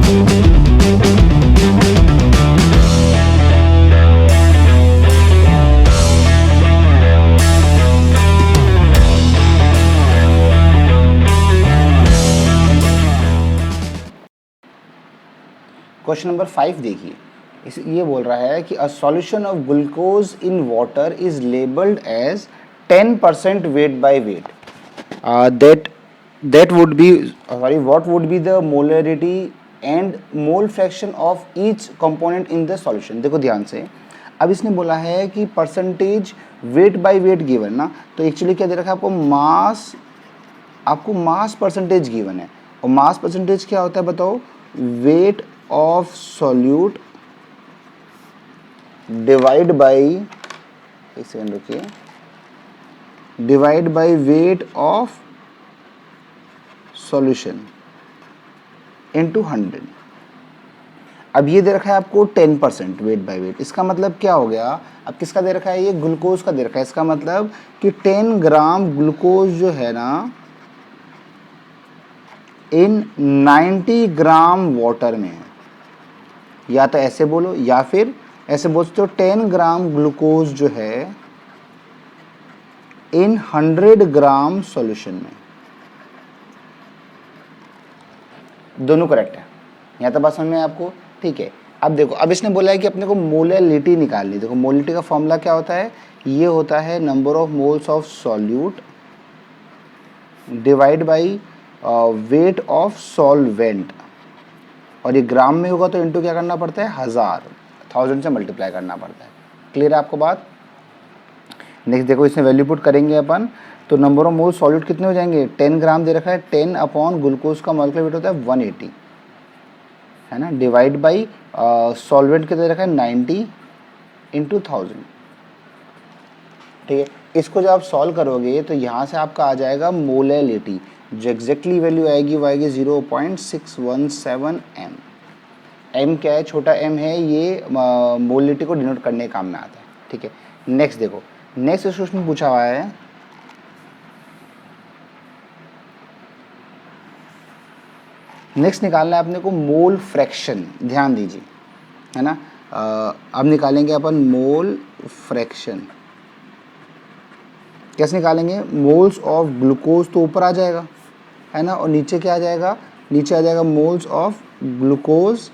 Question number 5 देखिए, ये बोल रहा है कि a solution of glucose in water is labelled as 10% weight by weight, that would be sorry what would be the molarity and mole fraction of each component in the solution। देखो ध्यान से, अब इसने बोला है कि percentage wait by wait given ना, तो एक्चुअली क्या दे रखा है आपको मास परसेंटेज गिवन है। और मास परसेंटेज क्या होता है बताओ? Weight of solute divide by, एक सेकंड रुकिए, divide by weight of solution into 100। अब ये दे रखा है आपको 10% वेट बाय वेट, इसका मतलब क्या हो गया? अब किसका दे रखा है? ये ग्लूकोज का दे रखा है। इसका मतलब कि 10 ग्राम ग्लूकोज जो है ना इन 90 ग्राम वाटर में है। या तो ऐसे बोलो या फिर ऐसे बोल सकते हो 10 ग्राम ग्लूकोज जो है इन 100 ग्राम सॉल्यूशन में। दोनों करेक्ट है। यहाँ तक बात समझ में आपको? ठीक है। अब देखो, अब इसने बोला है कि अपने को मोलैलिटी निकालनी। देखो मोलैलिटी का फॉर्मूला क्या होता है? ये होता है number of moles of solute divide by weight of solvent, और ये ग्राम में होगा तो इनटू क्या करना पड़ता है? 1000 से मल्टीप्लाई करना पड़ता है। क्लियर है आपको बात? नेक्स्ट देखो, इसमें वैल्यू पुट करेंगे अपन, तो नंबर ऑफ मोल सॉल्यूट कितने हो जाएंगे? 10 ग्राम दे रखा है, 10 अपॉन ग्लूकोज का मॉलिक्यूलर वेट होता है 180, है ना, डिवाइड बाई सॉल्वेंट के दे रखा है 90 इंटू 1000। ठीक है, इसको जब आप सॉल्व करोगे तो यहाँ से आपका आ जाएगा मोलैलिटी, जो एग्जैक्टली वैल्यू आएगी वो आएगी 0.617 एम। एम क्या है? छोटा एम है, ये मोलैलिटी को डिनोट करने के काम में आता है। ठीक है, नेक्स्ट देखो, नेक्स्ट क्वेश्चन पूछा हुआ है, नेक्स्ट निकालना है अपने को मोल फ्रैक्शन। ध्यान दीजिए, है ना। अब निकालेंगे अपन मोल फ्रैक्शन। कैसे निकालेंगे? मोल्स ऑफ ग्लूकोज तो ऊपर आ जाएगा, है ना, और नीचे क्या आ जाएगा? नीचे आ जाएगा moles of glucose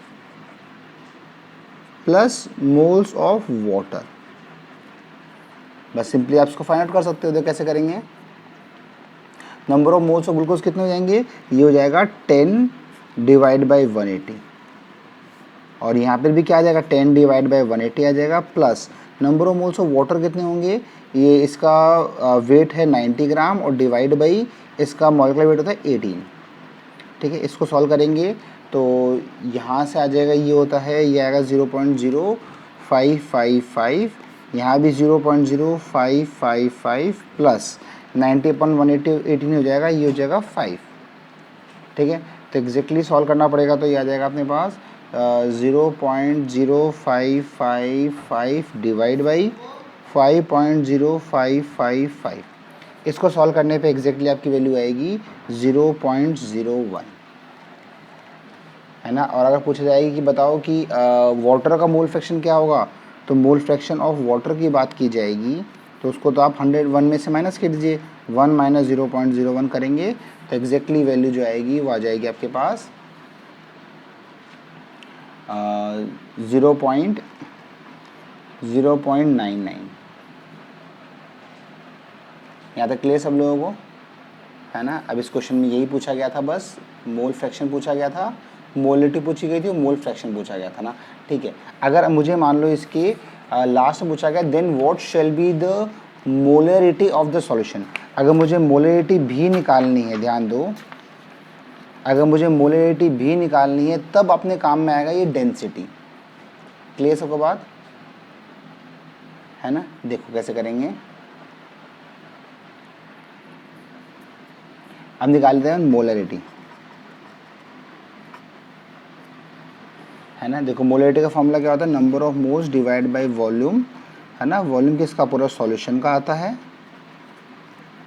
plus moles of water. बस सिंपली आप इसको फाइंड आउट कर सकते हो। देखो कैसे करेंगे? Number of moles of glucose कितने हो जाएंगे? ये हो जाएगा 10 डिवाइड बाई 180, और यहाँ पर भी क्या आ जाएगा? 10 डिवाइड बाई 180 आ जाएगा, plus number of moles of water कितने होंगे? ये इसका वेट है 90 ग्राम और डिवाइड बाई इसका मॉलिक्यूलर वेट होता है 18। ठीक है, इसको सॉल्व करेंगे तो यहाँ से आ जाएगा, ये होता है, ये आएगा 0.0555, यहाँ भी 0.0555 प्लस 90/180 18 हो जाएगा, ये हो जाएगा 5। ठीक है, तो एग्जैक्टली सॉल्व करना पड़ेगा, तो ये आ जाएगा अपने पास 0.0555 डिवाइड बाई 5.0555। इसको सॉल्व करने पे एग्जैक्टली आपकी वैल्यू आएगी 0.01, है ना। और अगर पूछा जाएगी कि बताओ कि वाटर का मोल फ्रैक्शन क्या होगा, तो मोल फ्रैक्शन ऑफ वाटर की बात की जाएगी, तो उसको तो आप 101 में से माइनस कर दीजिए, 1 माइनस 0.01 करेंगे तो एग्जैक्टली वैल्यू जो आएगी वो आ जाएगी आपके पास 0.99। यहाँ तक क्लियर सब लोगों को, है ना। अब इस क्वेश्चन में यही पूछा गया था, बस मोल फ्रैक्शन पूछा गया था, मोलिटी पूछी गई थी और मोल फ्रैक्शन पूछा गया था ना। ठीक है, अगर मुझे मान लो इसके लास्ट में पूछा गया then what shall be the molarity of the solution. अगर मुझे मोलरिटी भी निकालनी है, ध्यान दो, अगर मुझे मोलरिटी भी निकालनी है तब अपने काम में आएगा ये डेंसिटी। क्लियर सबको बात, है ना। देखो कैसे करेंगे, अब निकालते हैं मोलरिटी, है ना। देखो मोलरिटी का फॉर्मूला क्या होता है? Number of moles divide by volume, है ना। वॉल्यूम किसका? पूरा सॉल्यूशन का आता है,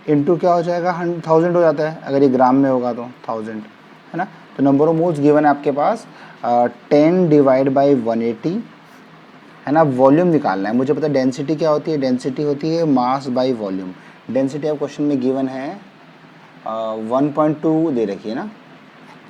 इनटू क्या हो जाएगा? 1000 हो जाता है, अगर ये ग्राम में होगा तो 1000, है ना। तो नंबर ऑफ मोल्स गिवन है आपके पास 10 डिवाइड बाई 180, है ना। वॉल्यूम निकालना है, मुझे पता है डेंसिटी क्या होती है, डेंसिटी होती है मास बाई वॉल्यूम। डेंसिटी आप क्वेश्चन में गिवन है 1.2 दे रखी है ना,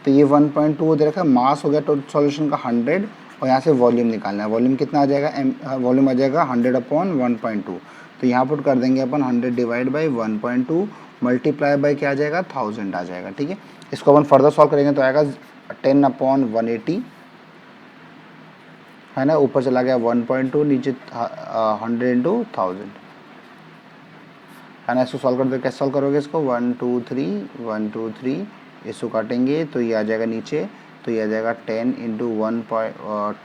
तो ये 1.2 दे रखा है, मास हो गया टोटल सॉल्यूशन का 100, और यहाँ से वॉल्यूम निकालना है। वॉल्यूम कितना आ जाएगा, वॉल्यूम आ जाएगा 100/1.2, तो यहाँ पुट कर देंगे अपन 100 डिवाइड बाई 1.2 मल्टीप्लाई बाई क्या आ जाएगा 1000 आ जाएगा, ठीक है। इसको अपन फर्दर सॉल्व करेंगे तो आएगा 10/180, है ना, ऊपर चला गया 1.2, नीचे 100 × 1000, है ना। इसको सॉल्व कर दो, कैसे सॉल्व करोगे इसको, 1 2 3 1 2 3, इसको काटेंगे तो ये आ जाएगा नीचे, तो ये आ जाएगा 10 इंटू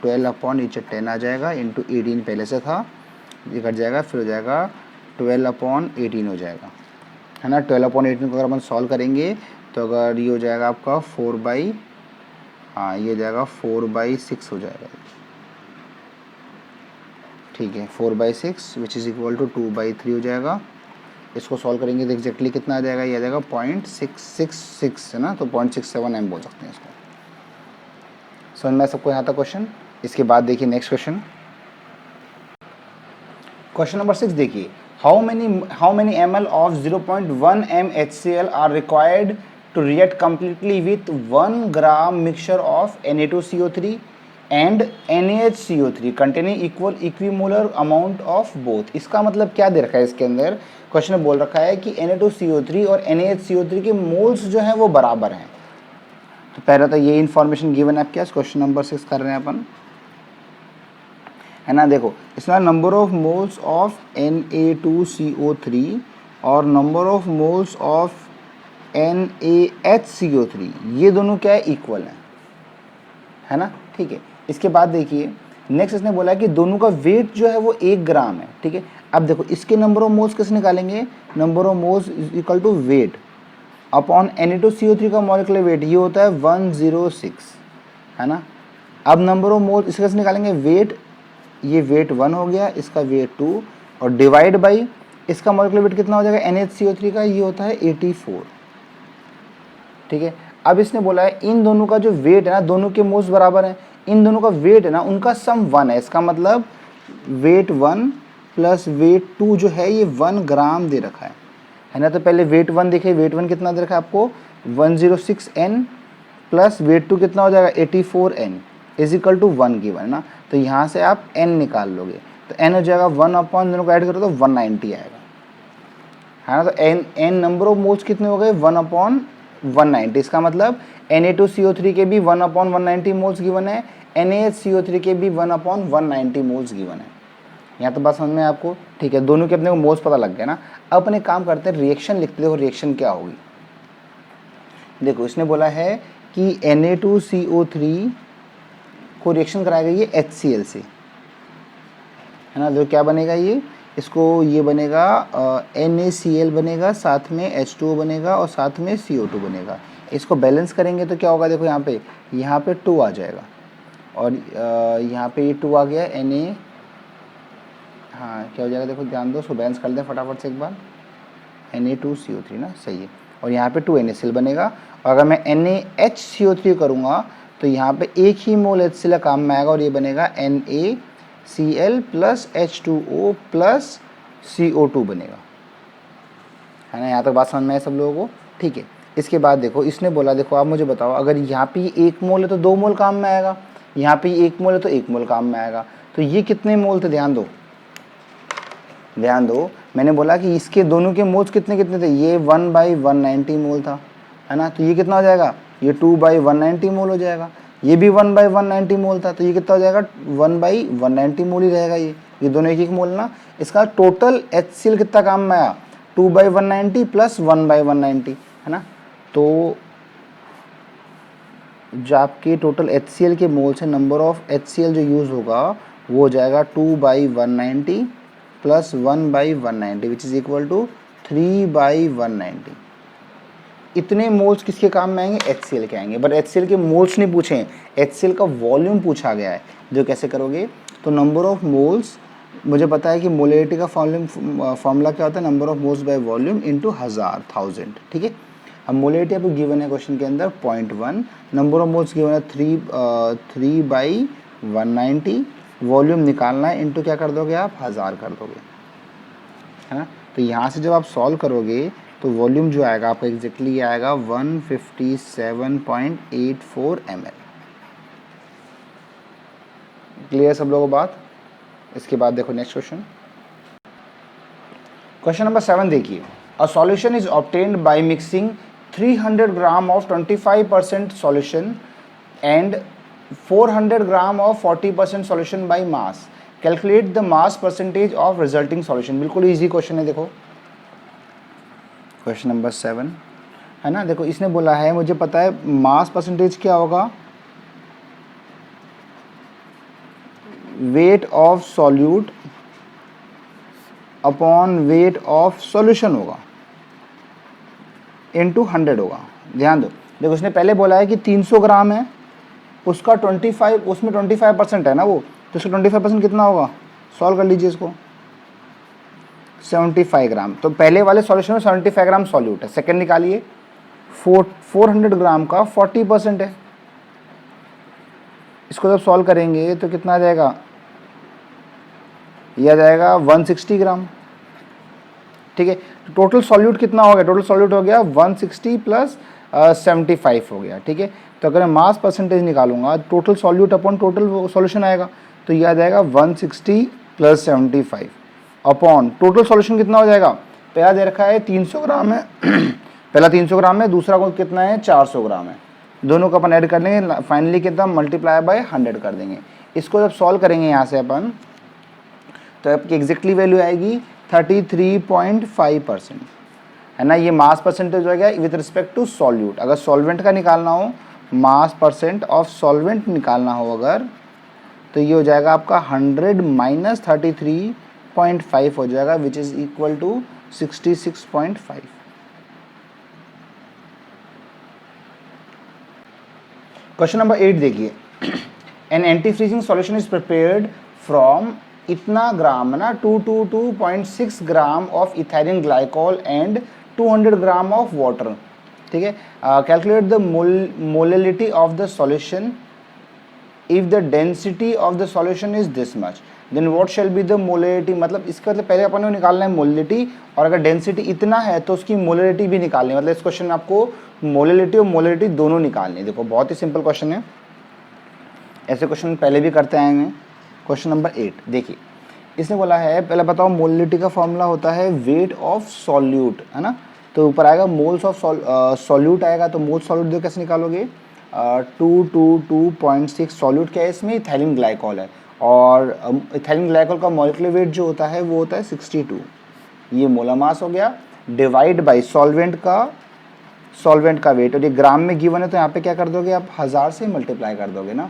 12 अपॉन नीचे 10 आ जाएगा इंटू 18 पहले से था, ये कट जाएगा, फिर हो जाएगा 12/18 हो जाएगा, है ना। 12/18 को अगर अपन सॉल्व करेंगे तो अगर ये हो जाएगा आपका 4/, हाँ ये जाएगा 4/6 हो जाएगा, ठीक है, 4/6 विच इज़ इक्वल टू 2/3 हो जाएगा। इसको सॉल्व करेंगे तो एग्जैक्टली कितना आ जाएगा, ये आ जाएगा 0.666, है ना, तो 0.67 m बोल सकते हैं इसको। समझ में सबको यहाँ तक क्वेश्चन। इसके बाद देखिए नेक्स्ट क्वेश्चन, क्वेश्चन नंबर 6 देखिए, how many ml of 0.1 m HCl are required to react completely with 1 gram mixture of Na2CO3 and NaHCO3 containing equal equimolar amount of both. इसका मतलब क्या दे रखा है इसके अंदर, क्वेश्चन में बोल रखा है कि Na2CO3 और NaHCO3 के मोल्स जो हैं वो बराबर हैं। तो पहले तो ये इन्फॉर्मेशन गिवन है आपके, क्वेश्चन नंबर 6 कर रहे हैं अपन, है ना। देखो इसमें number of moles of Na2CO3 और number of moles of NaHCO3 ये दोनों क्या है, इक्वल है ना, ठीक है। इसके बाद देखिए नेक्स्ट इसने बोला है कि दोनों का वेट जो है वो 1 ग्राम है, ठीक है। अब देखो इसके नंबर ऑफ मोल्स कैसे निकालेंगे, number of moles is equal to weight upon Na2CO3 का मॉलिक्यूलर वेट, ये होता है 106, है ना। अब नंबर ऑफ मोल्स इसके कैसे निकालेंगे, वेट, ये वेट 1 हो गया, इसका वेट 2, और डिवाइड बाई इसका मॉलिक्यूलर वेट कितना हो जाएगा NaHCO3 का, ये होता है 84, ठीक है। अब इसने बोला है इन दोनों का जो वेट है ना, दोनों के मोल्स बराबर हैं, इन दोनों का वेट है ना उनका सम 1 है, इसका मतलब वेट 1 प्लस वेट 2 जो है ये 1 ग्राम दे रखा है ना। तो पहले वेट 1 देखिए, वेट 1 कितना दे रखा है आपको 106 n प्लस वेट 2 कितना हो जाएगा 84 n is equal to 1 given, है ना। तो यहाँ से आप n निकाल लोगे तो n हो जाएगा 1 अपॉन दोनों को ऐड करो तो 190 आएगा, है ना। तो n नंबर ऑफ मोल्स कितने हो गए 1/190, इसका मतलब Na2CO3 के भी 1/190 मोल्स गिवन है, NaHCO3 के भी 1/190 मोल्स गिवन है। यहाँ तो बात समझ में आपको, ठीक है। दोनों के अपने को मोल्स पता लग गया ना। अब अपने काम करते हैं, रिएक्शन लिखते, देखो रिएक्शन क्या होगी। देखो इसने बोला है कि Na2CO3 को रिएक्शन कराया गई है HCl से, है ना। जो क्या बनेगा ये, इसको ये बनेगा NaCl बनेगा, साथ में H2O बनेगा और साथ में CO2 बनेगा। इसको बैलेंस करेंगे तो क्या होगा, देखो यहाँ पे 2 आ जाएगा और यहाँ पे ये 2 आ गया Na, हाँ क्या हो जाएगा, देखो ध्यान दो, उसको बैलेंस कर दें फटाफट से एक बार, Na2CO3 ना, सही है। और यहाँ पे 2 NaCl बनेगा, और अगर मैं NaHCO3 करूँगा तो यहाँ पे एक ही मोल HCl काम में आएगा और ये बनेगा NaCl plus H2O plus CO2 बनेगा, है ना। यहाँ तक बात समझ में आए सब लोगों को, ठीक है। इसके बाद देखो इसने बोला, देखो आप मुझे बताओ, अगर यहाँ पे 1 मोल है तो 2 मोल काम में आएगा, यहाँ पे 1 मोल है तो 1 मोल काम में आएगा, तो ये कितने मोल थे, ध्यान दो, मैंने बोला कि इसके दोनों के मोल्स कितने कितने थे, ये 1/190 मोल था, है ना। तो ये कितना हो जाएगा, ये 2/190 मोल हो जाएगा, ये भी 1/190 मोल था, तो ये कितना हो जाएगा 1/190 मोल ही रहेगा, ये दोनों एक मोल ना। इसका टोटल HCl कितना काम में आया 2/190 प्लस 1/190, है ना। तो जो आपके टोटल HCl के मोल्स है, नंबर ऑफ HCl जो यूज़ होगा वो हो जाएगा 2/190 plus 1/190 which is equal to 3/190। इतने मोल्स किसके काम में आएंगे, HCl के आएंगे। बट HCl के मोल्स नहीं पूछे हैं, HCl का वॉल्यूम पूछा गया है। जो कैसे करोगे, तो नंबर ऑफ मोल्स, मुझे पता है कि मोलरिटी का फॉर्मूला क्या होता है, number of moles by volume into 1000, ठीक है। अब मोलेरिटी आपको गिवन है क्वेश्चन के अंदर 0.1, नंबर ऑफ मोल्स गिवन है 3/190, वॉल्यूम निकालना है, इनटू क्या कर दोगे आप 1000 कर दोगे, है ना। तो यहाँ से जब आप सॉल्व करोगे तो वॉल्यूम जो आएगा आपका एग्जैक्टली आएगा 157.84 ml। क्लियर सब लोगों को बात। इसके बाद देखो नेक्स्ट क्वेश्चन, क्वेश्चन नंबर 7 देखिए, a solution is obtained by mixing 300 gram of 25% solution and 400 gram of 40% solution by mass, calculate the mass percentage of resulting solution. बिल्कुल इजी क्वेश्चन है, देखो क्वेश्चन नंबर 7 है ना। देखो इसने बोला है मुझे पता है मास परसेंटेज क्या होगा, weight of solute upon weight of solution होगा इनटू 100 होगा। ध्यान दो, देखो उसने पहले बोला है कि 300 ग्राम है, उसका 25, उसमें 25% है ना वो, तो उसका 25% कितना होगा, सॉल्व कर लीजिए इसको, 75 ग्राम। तो पहले वाले सॉल्यूशन में 75 ग्राम सॉल्यूट है, सेकंड निकालिए 400 ग्राम का 40% है, इसको जब सॉल्व करेंगे तो कितना आ जाएगा, यह आ जाएगा 160 ग्राम। ठीक है, टोटल सॉल्यूट कितना हो गया, टोटल सॉल्यूट हो गया 160 प्लस 75 हो गया। ठीक है, तो अगर मैं मास परसेंटेज निकालूंगा total solute upon total solution आएगा, तो यह आ जाएगा 160 प्लस 75 अपॉन टोटल सॉल्यूशन कितना हो जाएगा, पहला दे रखा है 300 ग्राम है पहला 300 ग्राम है, दूसरा को कितना है 400 ग्राम है, दोनों को अपन ऐड कर लेंगे, फाइनली कितना मल्टीप्लाई बाय 100 कर देंगे। इसको जब सॉल्व करेंगे यहाँ से अपन, तो आपकी एग्जैक्टली वैल्यू आएगी 33.5%, है ना। ये मास परसेंटेज हो गया विद रिस्पेक्ट टू सॉल्यूट। अगर सॉल्वेंट का निकालना हो, मास परसेंट ऑफ सॉल्वेंट निकालना हो अगर, तो ये हो जाएगा आपका 100 माइनस 33.5 हो जाएगा, which is equal to 66.5। Question number 8 देखिए, an anti freezing solution is prepared from इतना ग्राम ना 222.6 gram of ethylene glycol and 200 gram of water. ठीक है, calculate the molality of the solution if the density of the solution is this much, then what shall be the molality. मतलब इसका मतलब पहले अपन को निकालना है मोलैलिटी, और अगर डेंसिटी इतना है तो उसकी मोलैलिटी भी निकालनी है। मतलब इस क्वेश्चन में आपको मोलैलिटी और मोलैलिटी दोनों निकालनी है। देखो बहुत ही सिंपल क्वेश्चन है, ऐसे क्वेश्चन पहले भी करते आए हैं। क्वेश्चन नंबर 8 देखिए, इसने बोला है पहले बताओ मोलैलिटी का फॉर्मूला होता है वेट ऑफ सॉल्यूट, है ना। तो ऊपर आएगा मोल्स ऑफ सॉल्यूट आएगा, तो मोल्स सॉल्यूट देखो कैसे निकालोगे, 222.6 सॉल्यूट क्या है इसमें, इथाइलिन ग्लाइकोल है, और इथाइलिन ग्लाइकोल का मॉलिक्यूलर वेट जो होता है वो होता है 62। ये मोलर मास हो गया, डिवाइड बाई सॉल्वेंट का वेट, और ये ग्राम में गिवन है तो यहाँ पे क्या कर दोगे आप 1000 से मल्टीप्लाई कर दोगे ना।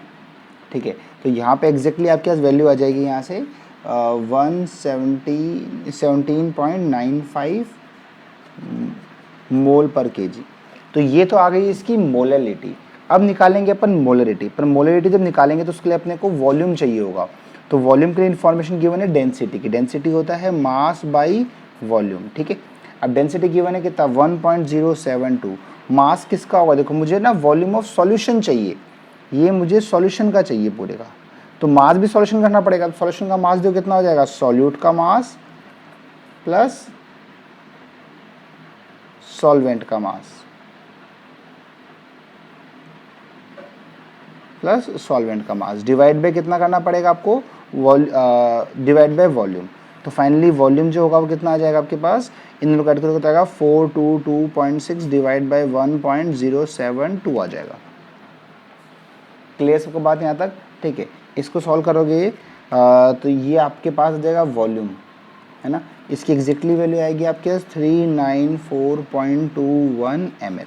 ठीक है, तो यहाँ पे एग्जैक्टली आपके पास वैल्यू आ जाएगी यहाँ से 17.95 मोल पर केजी। तो ये तो आ गई इसकी मोलैलिटी। अब निकालेंगे अपन मोलैरिटी, पर मोलैरिटी जब निकालेंगे तो उसके लिए अपने को वॉल्यूम चाहिए होगा। तो वॉल्यूम के लिए इन्फॉर्मेशन गिवन है डेंसिटी की, डेंसिटी होता है मास बाई वॉल्यूम। ठीक है, अब डेंसिटी गिवन है कितना 1.072, मास किसका होगा, देखो मुझे ना वॉल्यूम ऑफ सॉल्यूशन चाहिए, ये मुझे सॉल्यूशन का चाहिए पूरे का, तो मास भी सॉल्यूशन करना पड़ेगा। तो सॉल्यूशन का मास जो कितना हो जाएगा, सॉल्यूट का मास प्लस सॉल्वेंट का मास प्लस सॉल्वेंट का मास डिवाइड बाय कितना करना पड़ेगा आपको, डिवाइड बाय वॉल्यूम। तो फाइनली वॉल्यूम जो होगा वो कितना आ जाएगा आपके पास, इन दोनों कैलकुलेट होता है 422.6 डिवाइड बाय 1.072 आ जाएगा। क्लियर सबको बात यहाँ तक। ठीक है, इसको सॉल्व करोगे तो ये आपके पास आ जाएगा वॉल्यूम, है ना। इसकी एग्जैक्टली वैल्यू आएगी आपके पास 394.21 ml।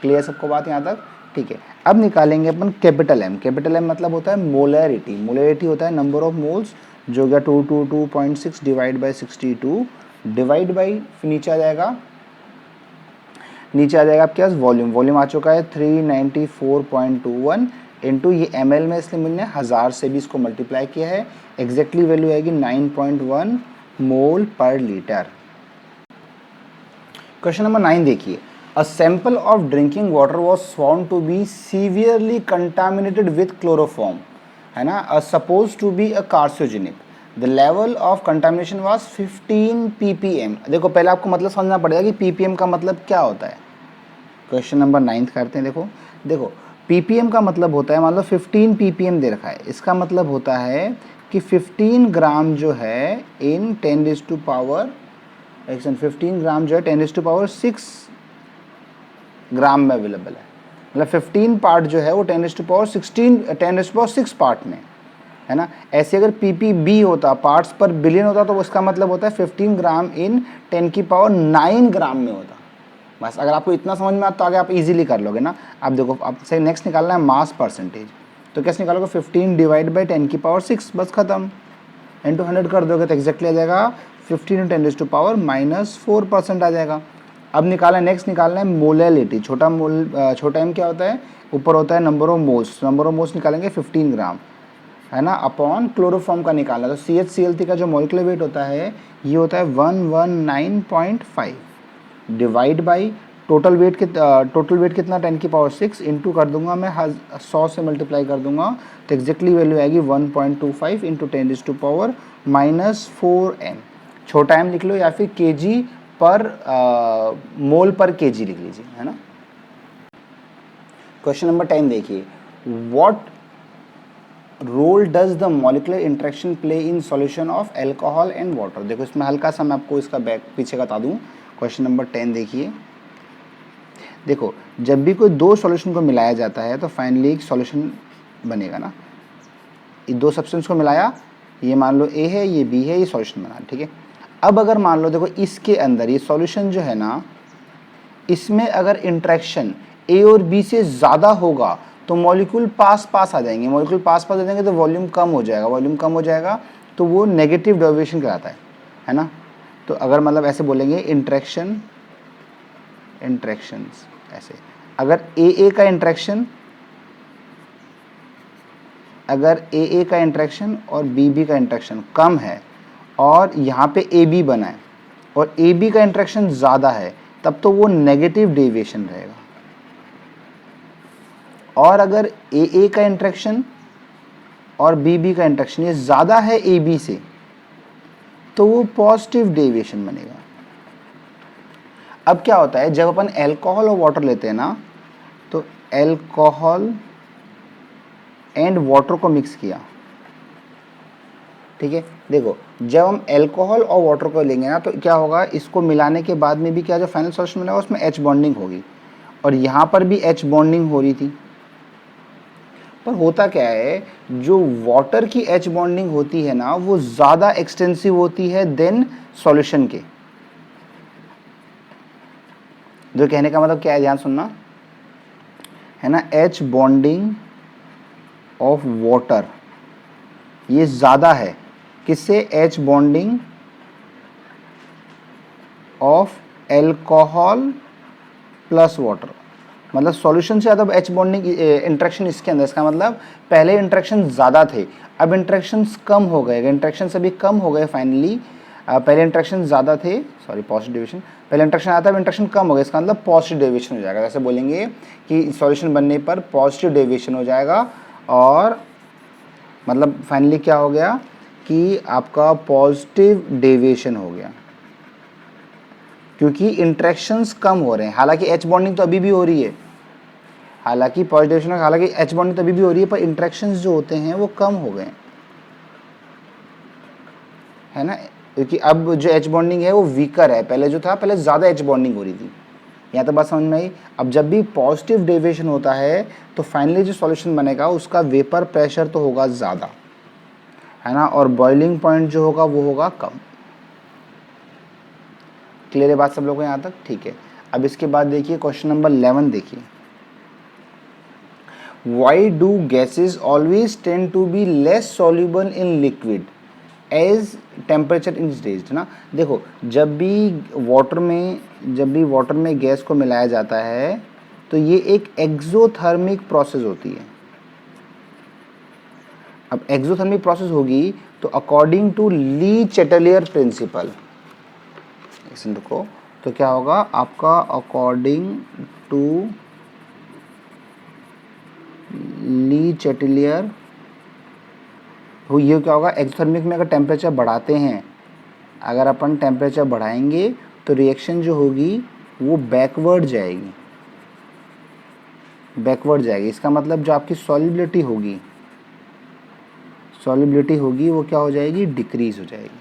क्लियर सबको बात यहाँ तक। ठीक है, अब निकालेंगे अपन कैपिटल एम। कैपिटल एम मतलब होता है मोलैरिटी, मोलैरिटी होता है नंबर ऑफ मोल्स, जो गया 222.6 डिवाइड बाई 62 डिवाइड बाई, नीचे आ जाएगा आपके पास वॉल्यूम। वॉल्यूम आ चुका है 394.21 इंटू ये ml में, इसलिए मैंने 1000 से भी इसको मल्टीप्लाई किया है। एग्जैक्टली वैल्यू आएगी 9.1 मोल पर लीटर। क्वेश्चन नंबर 9 देखिए, A sample of drinking water was found to be severely contaminated with chloroform, है ना, supposed to be a carcinogenic. The level of contamination was 15 ppm. देखो पहले आपको मतलब समझना पड़ेगा कि ppm का मतलब क्या होता है. क्वेश्चन नंबर 9 करते हैं. देखो ppm का मतलब होता है, मान लो 15 ppm दे रखा है, इसका मतलब होता है कि 15 ग्राम जो है इन 15 ग्राम जो है 10⁻6 ग्राम में अवेलेबल है. मतलब 15 पार्ट जो है वो 10⁻6 पार्ट में, है ना. ऐसे अगर ppb होता, पार्ट्स पर बिलियन होता, तो उसका मतलब होता है 15 ग्राम इन 10⁹ ग्राम में होता. बस अगर आपको इतना समझ में आता तो आगे आप इजीली कर लोगे ना. आप देखो आपसे नेक्स्ट निकालना है मास परसेंटेज, तो कैसे निकालोगे, 15 डिवाइड बाई 10⁻6, बस खत्म. इंटू 100 कर दोगे तो एग्जैक्टली आ जाएगा 15 × 10⁻⁴% आ जाएगा. अब निकालना है, नेक्स्ट निकालना है मोलैलिटी. छोटा एम क्या होता है, ऊपर होता है नंबर ऑफ मोल्स निकालेंगे 15 ग्राम, है ना, अपॉन क्लोरोफॉर्म का निकालना. तो CHCl3 का जो मॉलिक्यूलर वेट होता है ये होता है 119.5 डिवाइड बाई टोटल वेट कितना 10⁻6 इंटू कर दूंगा मैं 100 से मल्टीप्लाई कर दूंगा, तो एग्जैक्टली वैल्यू आएगी 1.25 इंटू 10⁻⁴m. छोटा m लिख लो या फिर kg पर मोल पर kg लिख लीजिए, है ना. क्वेश्चन नंबर 10 देखिए, what role does the molecular interaction play in solution of alcohol and water. देखो इसमें हल्का सा मैं आपको इसका पीछे बता दूं. क्वेश्चन नंबर 10 देखिए, देखो जब भी कोई दो सॉल्यूशन को मिलाया जाता है तो फाइनली एक सॉल्यूशन बनेगा ना. ये दो सब्सटेंस को मिलाया, ये मान लो A है, ये B है, ये सॉल्यूशन बना, ठीक है. अब अगर मान लो देखो इसके अंदर ये सॉल्यूशन जो है ना, इसमें अगर इंट्रैक्शन A और B से ज़्यादा होगा तो मॉलिक्यूल पास आ जाएंगे. मॉलिक्यूल पास आ जाएंगे तो वॉल्यूम कम हो जाएगा, तो वो नेगेटिव डेरिवेशन कहलाता है ना. तो अगर मतलब ऐसे बोलेंगे इंट्रैक्शंस ऐसे, अगर AA का इंट्रैक्शन और BB का इंट्रैक्शन कम है और यहाँ पे AB बना है और AB का इंट्रैक्शन ज़्यादा है, तब तो वो नेगेटिव डेविएशन रहेगा. और अगर AA का इंट्रैक्शन और BB का इंट्रैक्शन ये ज़्यादा है AB से, तो वो पॉजिटिव डेविएशन बनेगा. अब क्या होता है, जब अपन एल्कोहल और वाटर लेते हैं ना, तो एल्कोहल एंड वाटर को मिक्स किया, ठीक है. देखो जब हम एल्कोहल और वाटर को लेंगे ना, तो क्या होगा, इसको मिलाने के बाद में भी क्या जो फाइनल सॉल्यूशन मिलेगा उसमें H बॉन्डिंग होगी, और यहाँ पर भी H बॉन्डिंग हो रही थी. पर होता क्या है, जो वाटर की H बॉन्डिंग होती है ना, वो ज़्यादा एक्सटेंसिव होती है देन सॉल्यूशन के. जो कहने का मतलब क्या है, ध्यान सुनना, है ना. H बॉन्डिंग ऑफ वाटर ये ज़्यादा है किससे, H bonding of alcohol plus water. मतलब सॉल्यूशन से ज़्यादा H बॉन्डिंग इंट्रैक्शन इसके अंदर. इसका मतलब पहले इंट्रैक्शन ज़्यादा थे, अब इंट्रैक्शंस कम हो गए. इंट्रैक्शन अभी कम हो गए फाइनली. पहले इंट्रैक्शन ज़्यादा थे, सॉरी पॉजिटिव डेविएशन, पहले इंट्रैक्शन आता है, अब इंट्रैक्शन कम हो गया, इसका मतलब पॉजिटिव डेविएशन हो जाएगा. जैसे बोलेंगे कि सॉल्यूशन बनने पर पॉजिटिव डेविएशन हो जाएगा, और मतलब फाइनली क्या हो गया कि आपका पॉजिटिव डेविएशन हो गया, क्योंकि इंट्रैक्शंस कम हो रहे हैं. हालांकि H बॉन्डिंग तो अभी भी हो रही है, हालांकि पॉजिटिव डेविएशन, हालांकि H बॉन्डिंग तो अभी भी हो रही है, पर इंट्रैक्शंस जो होते हैं वो कम हो गए, है ना. क्योंकि अब जो H बॉन्डिंग है वो वीकर है, पहले जो था, पहले ज़्यादा H बॉन्डिंग हो रही थी. यहाँ तो बात समझ में आई. अब जब भी पॉजिटिव डेविएशन होता है तो फाइनली जो सॉल्यूशन बनेगा उसका वेपर प्रेशर तो होगा ज़्यादा, है ना, और बॉइलिंग पॉइंट जो होगा वो होगा कम. क्लियर है बात सब लोगों को यहाँ तक, ठीक है. अब इसके बाद देखिए क्वेश्चन नंबर 11 देखिए, why do gases always tend to be less soluble in liquid as temperature increase, ना. देखो जब भी वाटर में गैस को मिलाया जाता है तो ये एक एक्सोथर्मिक प्रोसेस होती है. अब एक्सोथर्मिक प्रोसेस होगी तो according to Le Chatelier principle, देखो तो क्या होगा आपका अकॉर्डिंग टू ली चैटेलियर, ये क्या होगा एक्सोथर्मिक में अगर टेम्परेचर बढ़ाते हैं, अगर अपन टेम्परेचर बढ़ाएंगे तो रिएक्शन जो होगी वो बैकवर्ड जाएगी, बैकवर्ड जाएगी। इसका मतलब जो आपकी सॉल्युबिलिटी होगी वो क्या हो जाएगी, डिक्रीज हो जाएगी।